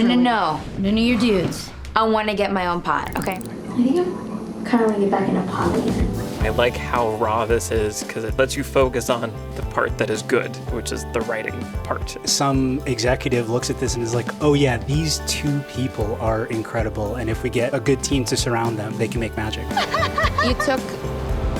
No. None of your dudes. I want to get my own pot, okay? I think I'm kind of want to get back in a pot again. I like how raw this is because it lets you focus on the part that is good, which is the writing part. Some executive looks at this and is like, oh yeah, these two people are incredible, and if we get a good team to surround them, they can make magic. You took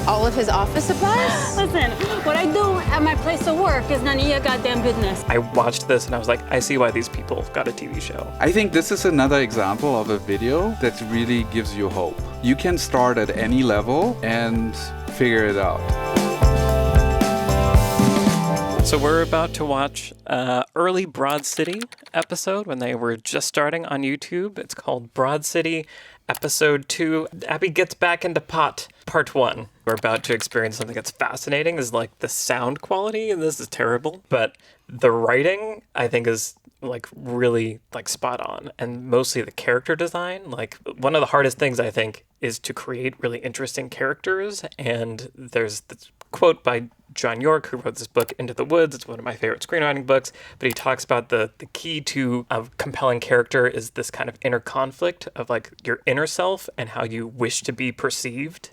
all of his office supplies? Listen, what I do at my place of work is none of your goddamn business. I watched this and I was like, I see why these people got a TV show. I think this is another example of a video that really gives you hope. You can start at any level and figure it out. So we're about to watch early Broad City episode when they were just starting on YouTube. It's called Broad City Episode 2. Abbi gets back into pot, Part 1. We're about to experience something that's fascinating, is like the sound quality, and this is terrible. But the writing, I think, is like really like spot on, and mostly the character design. Like one of the hardest things I think is to create really interesting characters, and there's this quote by John York, who wrote this book, Into the Woods. It's one of my favorite screenwriting books, but he talks about the key to a compelling character is this kind of inner conflict of like your inner self and how you wish to be perceived,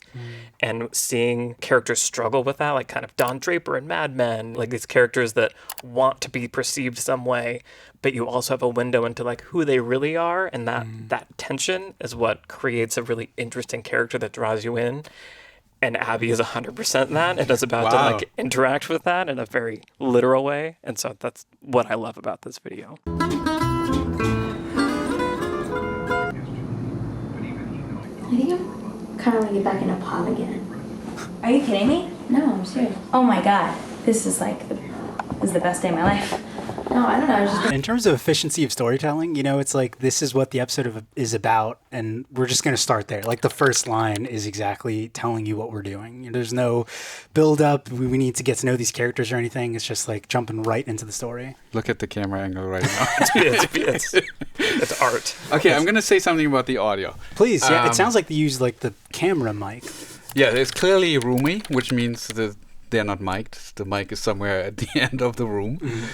and seeing characters struggle with that, like kind of Don Draper and Mad Men, like these characters that want to be perceived some way, but you also have a window into like who they really are, and that tension is what creates a really interesting character that draws you in. And Abbi is 100% that, and is about to like interact with that in a very literal way. And so that's what I love about this video. I think I'm kind of want to get back in a pot again. Are you kidding me? No, I'm serious. Oh my god, this is like the best day of my life. No, I don't know. I was just In terms of efficiency of storytelling, you know, it's like this is what the episode is about, and we're just going to start there. Like the first line is exactly telling you what we're doing. There's no build up. We need to get to know these characters or anything. It's just like jumping right into the story. Look at the camera angle right now. It's art. Okay, I'm going to say something about the audio. Please, yeah. It sounds like they use like the camera mic. Yeah, it's clearly roomy, which means that they're not mic'd. The mic is somewhere at the end of the room. Mm-hmm.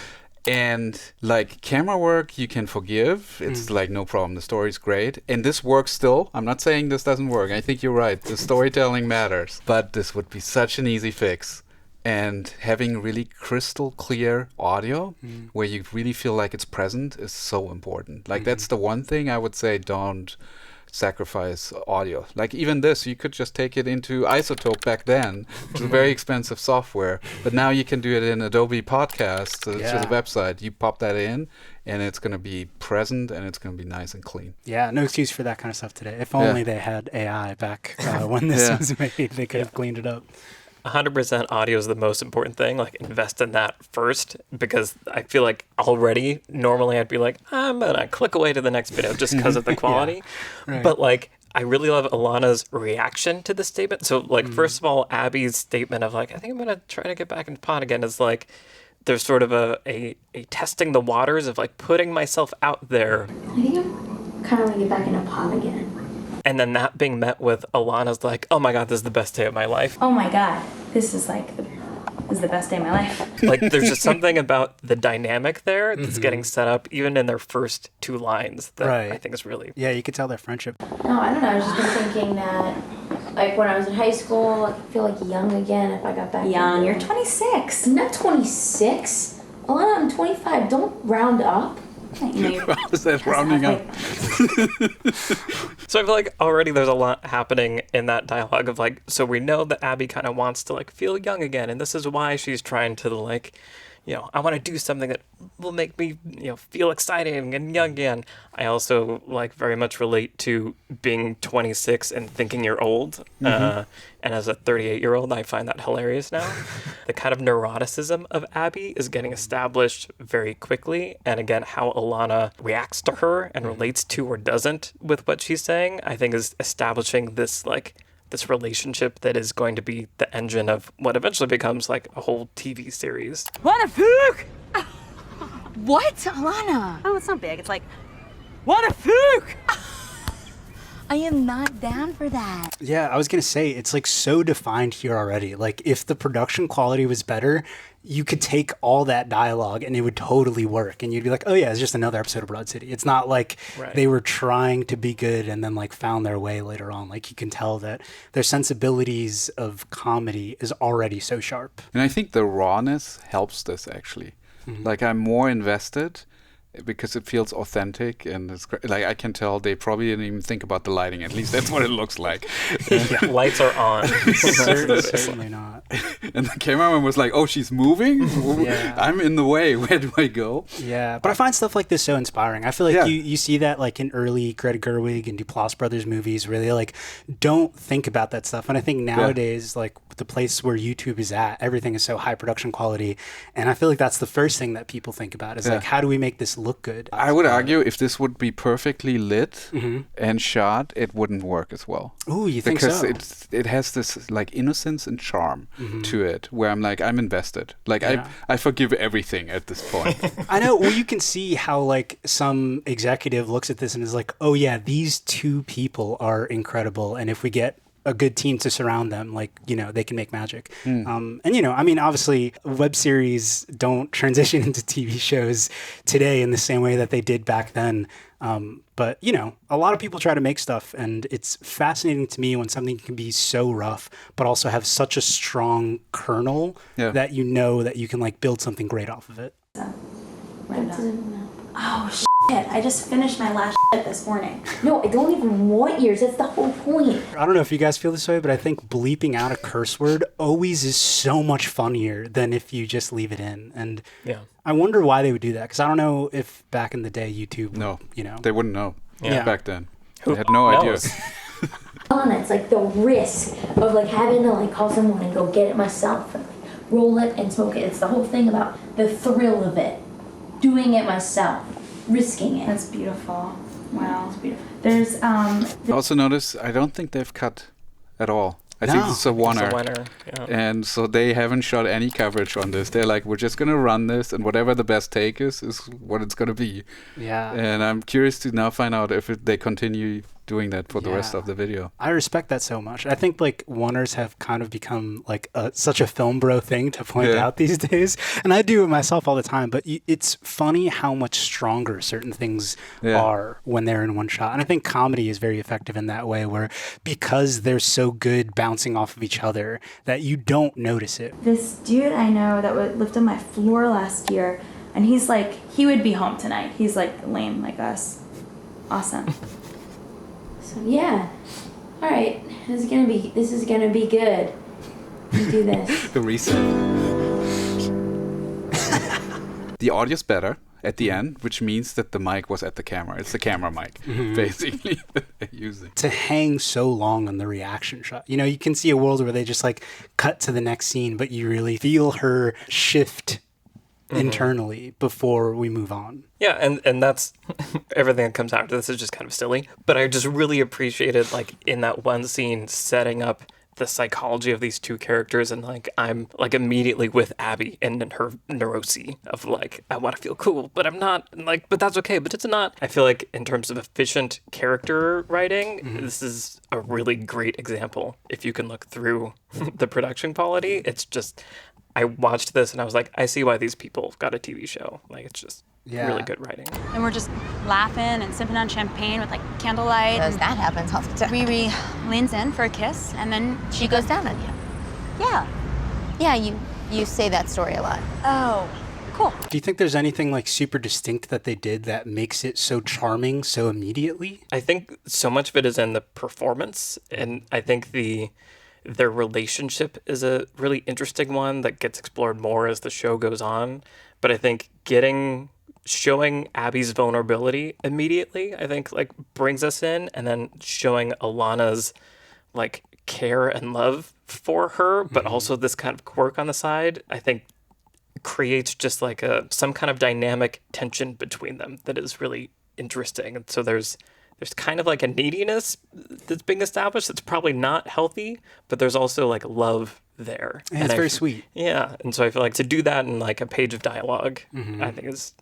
And like camera work, you can forgive. It's like no problem. The story's great. And this works still. I'm not saying this doesn't work. I think you're right. The storytelling matters. But this would be such an easy fix. And having really crystal clear audio where you really feel like it's present is so important. Like that's the one thing I would say don't sacrifice audio. Like even this, you could just take it into Isotope back then. It was very expensive software, but now you can do it in Adobe Podcast to the website. You pop that in and it's going to be present and it's going to be nice and clean. Yeah, no excuse for that kind of stuff today. If only they had AI back when this was made, they could have cleaned it up. 100% audio is the most important thing. Like invest in that first, because I feel like already normally I'd be like, I'm gonna click away to the next video just because of the quality. Right. But like I really love Ilana's reaction to the statement. So like first of all, Abbi's statement of like, I think I'm gonna try to get back into pot again is like there's sort of a testing the waters of like putting myself out there. I think I'm kind of want to get back in a pot again. And then that being met with Ilana's like, oh my God, this is the best day of my life. Oh my god, this is the best day of my life. Like there's just something about the dynamic there that's getting set up even in their first two lines that I think is really... Yeah, you could tell their friendship. No, I don't know. I was just been thinking that like when I was in high school, I feel like young again if I got back. Young, you're 26. I'm not 26. Ilana, I'm 25. Don't round up. How is that rounding up? So I feel like already there's a lot happening in that dialogue of like, so we know that Abbi kind of wants to like feel young again, and this is why she's trying to like, you know, I want to do something that will make me, you know, feel exciting and young again. I also like very much relate to being 26 and thinking you're old. And as a 38-year-old, I find that hilarious now. The kind of neuroticism of Abbi is getting established very quickly. And again, how Ilana reacts to her and relates to or doesn't with what she's saying, I think is establishing this like this relationship that is going to be the engine of what eventually becomes like a whole TV series. What a fluke! What? Ilana? Oh, it's not big. It's like, What a fluke! I am not down for that. Yeah, I was going to say, it's like so defined here already. Like, if the production quality was better, you could take all that dialogue and it would totally work. And you'd be like, oh yeah, it's just another episode of Broad City. It's not like they were trying to be good and then like found their way later on. Like, you can tell that their sensibilities of comedy is already so sharp. And I think the rawness helps this, actually. Like, I'm more invested because it feels authentic, and it's like I can tell they probably didn't even think about the lighting. At least that's what it looks like. Lights are on. Certainly not. And the cameraman was like, "Oh, she's moving. I'm in the way. Where do I go?" Yeah, but I find stuff like this so inspiring. I feel like you see that like in early Greta Gerwig and Duplass Brothers movies, where they like don't think about that stuff. And I think nowadays, like the place where YouTube is at, everything is so high production quality, and I feel like that's the first thing that people think about is like, how do we make this look good? I would argue if this would be perfectly lit and shot, it wouldn't work as well. Ooh, you think so? so? Because it has this like innocence and charm to it, where I'm like, I'm invested. Like I forgive everything at this point. I know. Well, you can see how like some executive looks at this and is like, oh yeah, these two people are incredible, and if we get a good team to surround them, like, you know, they can make magic. And, you know, I mean, obviously web series don't transition into TV shows today in the same way that they did back then. But, you know, a lot of people try to make stuff, and it's fascinating to me when something can be so rough, but also have such a strong kernel that you know that you can like build something great off of it. Oh, shit. I just finished my last shit this morning. No, I don't even want yours. That's the whole point. I don't know if you guys feel this way, but I think bleeping out a curse word always is so much funnier than if you just leave it in. And I wonder why they would do that, because I don't know if back in the day YouTube, you know. They wouldn't know back then. They had no idea. Ilana, it's like the risk of like having to like call someone and go get it myself and like roll it and smoke it. It's the whole thing about the thrill of it. Doing it myself, risking it. That's beautiful. Wow. It's beautiful. There's Also notice, I don't think they've cut at all. I think this is a Oner. And so they haven't shot any coverage on this. They're like, we're just going to run this, and whatever the best take is what it's going to be. Yeah. And I'm curious to now find out if they continue doing that for the rest of the video. I respect that so much. I think like Oners have kind of become like such a film bro thing to point out these days. And I do it myself all the time, but it's funny how much stronger certain things are when they're in one shot. And I think comedy is very effective in that way, where because they're so good bouncing off of each other that you don't notice it. this dude I know that lived on my floor last year, and he's like, he would be home tonight. He's like lame like us. Awesome. So yeah. All right. This is gonna be good. We do this. The reset. The audio's better at the end, which means that the mic was at the camera. It's the camera mic, basically, that they're using. To hang so long on the reaction shot. You know, you can see a world where they just like cut to the next scene, but you really feel her shift internally before we move on. Yeah, and that's everything that comes after this is just kind of silly. But I just really appreciated, like, in that one scene, setting up the psychology of these two characters, and like I'm like immediately with Abbi and her neurosis of like, I want to feel cool, but I'm not, like, but that's okay, but it's not. I feel like in terms of efficient character writing, this is a really great example. If you can look through the production quality, it's just, I watched this and I was like, I see why these people got a TV show. Like, it's just really good writing. And we're just laughing and sipping on champagne with like candlelight. Because that happens all the time. Riri leans in for a kiss, and then She goes down on you. yeah. Yeah, you say that story a lot. Oh, cool. Do you think there's anything like super distinct that they did that makes it so charming so immediately? I think so much of it is in the performance, and I think their relationship is a really interesting one that gets explored more as the show goes on. But I think showing Abbi's vulnerability immediately, I think, like, brings us in, and then showing Ilana's like care and love for her, but also this kind of quirk on the side, I think creates just like some kind of dynamic tension between them that is really interesting. And so there's kind of like a neediness that's being established that's probably not healthy, but there's also like love there. And it's very sweet. Yeah. And so I feel like to do that in like a page of dialogue, I think is,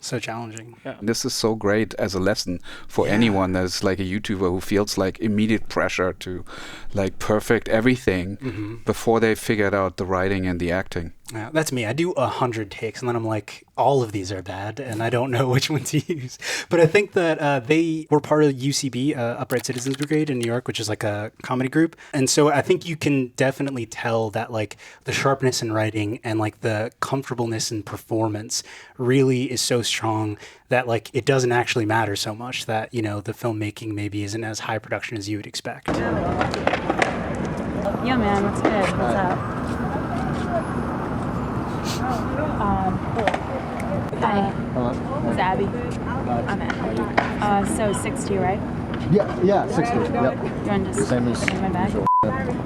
So challenging. Yeah. This is so great as a lesson for anyone that's like a YouTuber who feels like immediate pressure to like perfect everything before they figured out the writing and the acting. Yeah, that's me. I do 100 takes, and then I'm like, all of these are bad, and I don't know which one to use. But I think that they were part of UCB, Upright Citizens Brigade in New York, which is like a comedy group. And so I think you can definitely tell that like the sharpness in writing and like the comfortableness in performance really is so strong that like it doesn't actually matter so much that, you know, the filmmaking maybe isn't as high production as you would expect. Yeah, man, what's good? What's up? Cool. Hi. Hello. It's Abby. I'm Abby. So 60, right? Yeah, 60. Yep. You want to just Same as put in my bag?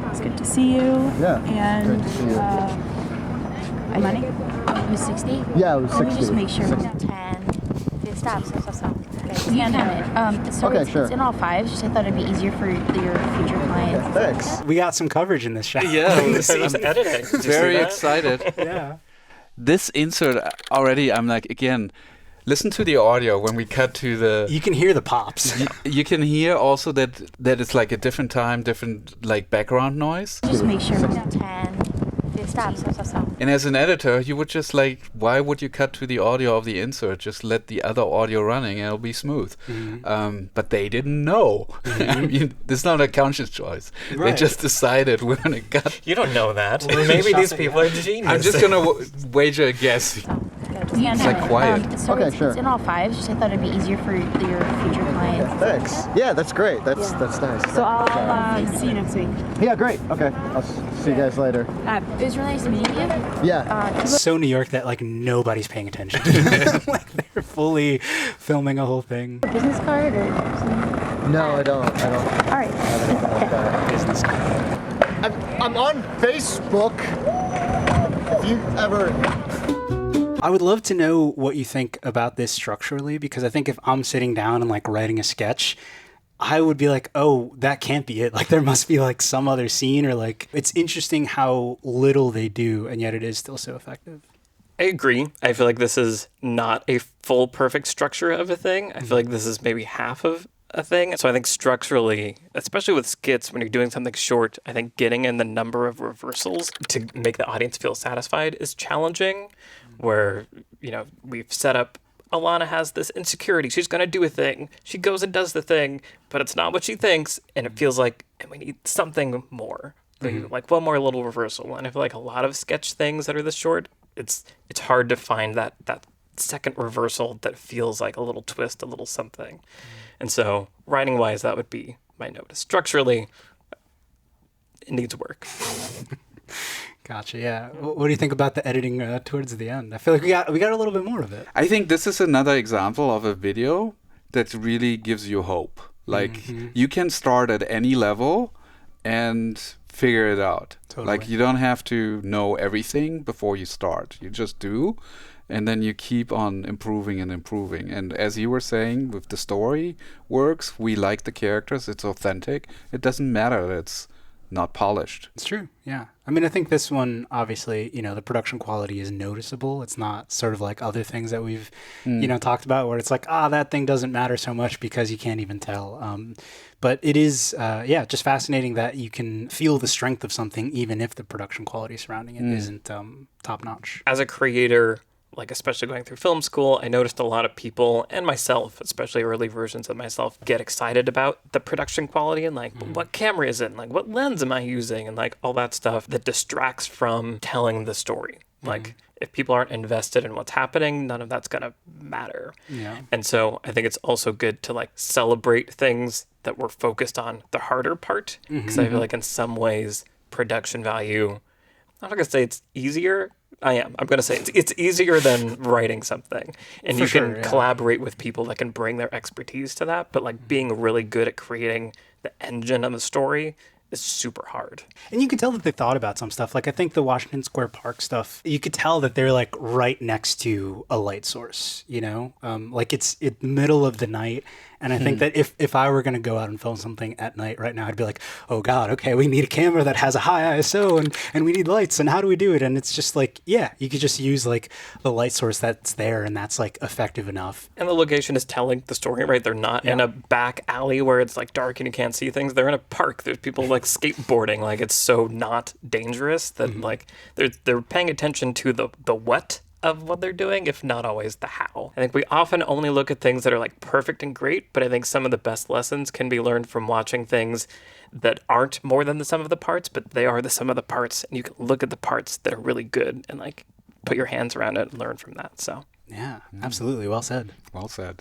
It's good to see you. Yeah, And great to see you. money? It was 60? Yeah, it was 60. Let me just make sure. 60. 10. Stop. Okay, you can it. So Okay, sure. It's in all fives. Just I thought it'd be easier for your future clients. Thanks. We got some coverage in this shot. Yeah, I was editing. Did you see Very that? excited. Yeah. This insert already, I'm like, again, listen to the audio when we cut to the... You can hear the pops. You can hear also that it's like a different time, different like background noise. Just make sure. 10. Stop. And as an editor, you would just like, why would you cut to the audio of the insert? Just let the other audio running and it'll be smooth. But they didn't know. I mean, this is not a conscious choice. They Right. just decided we're going to cut. You don't know that. Maybe these people are geniuses. I'm just going to wager a guess. It's like quiet. Okay, sure. It's in all fives. Just I thought it'd be easier for your future clients. Thanks. Yeah, that's great. That's nice. So I'll see you next week. Yeah, great. Okay. I'll see you guys later. It was really nice meeting you. Yeah. So New York that like nobody's paying attention to them. Like they're fully filming a whole thing. Business card or something? No, I don't. All right. Business card. I'm on Facebook. If you ever... I would love to know what you think about this structurally, because I think if I'm sitting down and like writing a sketch, I would be like, oh, that can't be it. Like there must be like some other scene, or like it's interesting how little they do and yet it is still so effective. I agree. I feel like this is not a full perfect structure of a thing. I feel like this is maybe half of a thing. So I think structurally, especially with skits, when you're doing something short, I think getting in the number of reversals to make the audience feel satisfied is challenging. Where, you know, we've set up, Ilana has this insecurity. She's going to do a thing. She goes and does the thing, but it's not what she thinks. And it feels like, and we need something more. Like one more little reversal. And I feel like a lot of sketch things that are this short, it's hard to find that second reversal that feels like a little twist, a little something. And so writing wise, that would be my note. Structurally, it needs work. Gotcha. Yeah. What do you think about the editing towards the end? I feel like we got a little bit more of it. I think this is another example of a video that really gives you hope. Like you can start at any level and figure it out. Totally. Like you don't have to know everything before you start. You just do, and then you keep on improving and improving. And as you were saying, with the story works, we like the characters, it's authentic. It doesn't matter that it's not polished. It's true. Yeah. I mean, I think this one, obviously, you know, the production quality is noticeable. It's not sort of like other things that we've, you know, talked about where it's like, that thing doesn't matter so much because you can't even tell. But it is, just fascinating that you can feel the strength of something even if the production quality surrounding it isn't top notch. As a creator, like especially going through film school, I noticed a lot of people, and myself, especially early versions of myself, get excited about the production quality and like, what camera is it? And like, what lens am I using? And like all that stuff that distracts from telling the story. Like if people aren't invested in what's happening, none of that's going to matter. Yeah. And so I think it's also good to like celebrate things that we're focused on the harder part. Because I feel like in some ways, production value, I'm not going to say it's easier. I'm going to say it's easier than writing something. And For you can sure, collaborate with people that can bring their expertise to that. But like being really good at creating the engine of the story is super hard. And you could tell that they thought about some stuff. Like, I think the Washington Square Park stuff, you could tell that they're like right next to a light source, you know? Like it's middle of the night. And I think that if I were going to go out and film something at night right now, I'd be like, oh God, okay, we need a camera that has a high ISO and we need lights, and how do we do it? And it's just like, yeah, you could just use like the light source that's there, and that's like effective enough. And the location is telling the story, right? They're not in a back alley where it's like dark and you can't see things. They're in a park. There's people like skateboarding. Like, it's so not dangerous that like they're paying attention to the what of what they're doing, if not always the how. I think we often only look at things that are like perfect and great, but I think some of the best lessons can be learned from watching things that aren't more than the sum of the parts, but they are the sum of the parts, and you can look at the parts that are really good and like put your hands around it and learn from that. So yeah, absolutely. Well said. Well said.